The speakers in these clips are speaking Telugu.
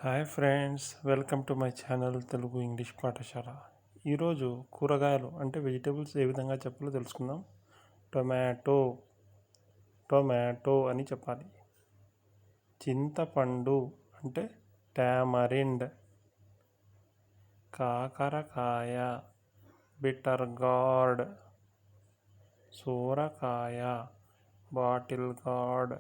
Hi friends, welcome to my channel Telugu English పాఠశాల. ఈరోజు కూరగాయలు అంటే వెజిటేబుల్స్ ఏ విధంగా చెప్పాలో తెలుసుకుందాం. టొమాటో టొమాటో అని చెప్పాలి. చింతపండు అంటే టామరిండ్. కాకరకాయ బిటర్ గార్డ్. సోరకాయ బాటిల్ గార్డ్.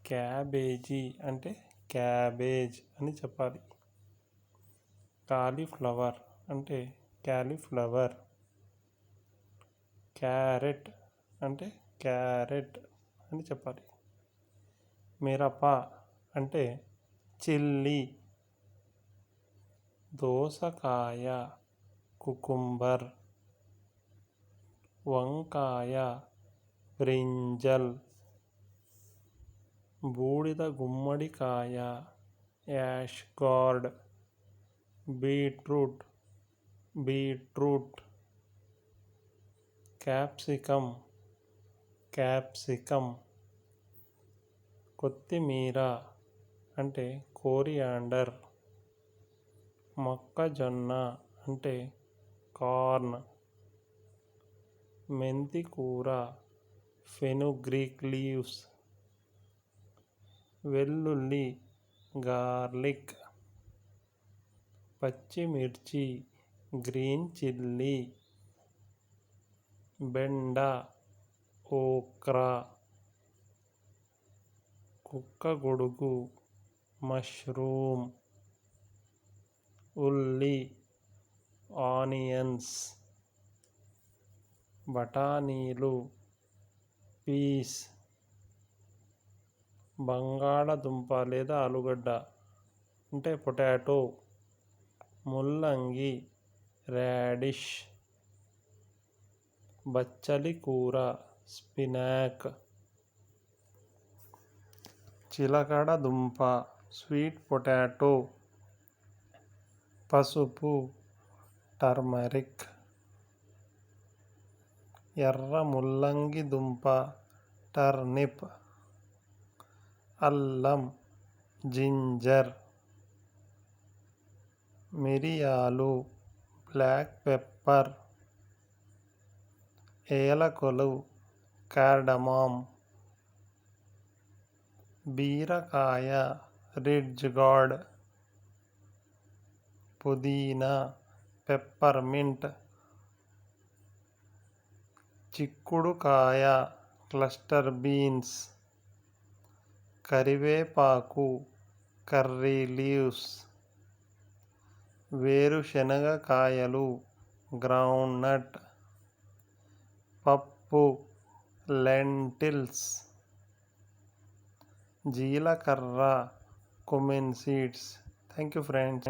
క్యాబేజీ అంటే క్యాబేజ్ అని చెప్పాలి. కాలీఫ్లవర్ అంటే క్యాలీఫ్లవర్. క్యారెట్ అంటే క్యారెట్ అని చెప్పాలి. మిరప అంటే చిల్లీ. దోసకాయ కుకుంబర్. వంకాయ బ్రింజల్. బూడిద గుమ్మడికాయ యాష్ గార్డ్. Beetroot capsicum. కొత్తిమీర అంటే కోరియాండర్. మొక్కజొన్న అంటే కార్న్. మెంతికూర ఫెనుగ్రీక్ లీవ్స్. వెల్లుల్లి గార్లిక్. పచ్చిమిర్చి గ్రీన్ చిల్లీ. బెండ ఓక్రా. కుక్కగొడుగు మష్రూమ్. ఉల్లి ఆనియన్స్. బఠానీలు పీస్. బంగాళదుంప లేదా ఆలుగడ్డ అంటే పొటాటో. ముల్లంగి రాడిష్. బచ్చలి కూర స్పినాక్. చిలకడ దుంప స్వీట్ పొటాటో. పసుపు టర్మరిక్. ఎర్ర ముల్లంగి దుంప టర్నిప్. అల్లం జింజర్. మిరియాలు బ్లాక్ పెప్పర్. ఏలకులు కార్డమామ్. బీరకాయ రిడ్జ్ గార్డ్. పుదీనా పెప్పర్మింట్. చిక్కుడుకాయ క్లస్టర్ బీన్స్. కరివేపాకు కర్రీ లీవ్స్. వేరుశనగ కాయలు గ్రౌండ్ నట్. పప్పు లెంటిల్స్. జీలకర్ర cumin seeds. Thank you friends.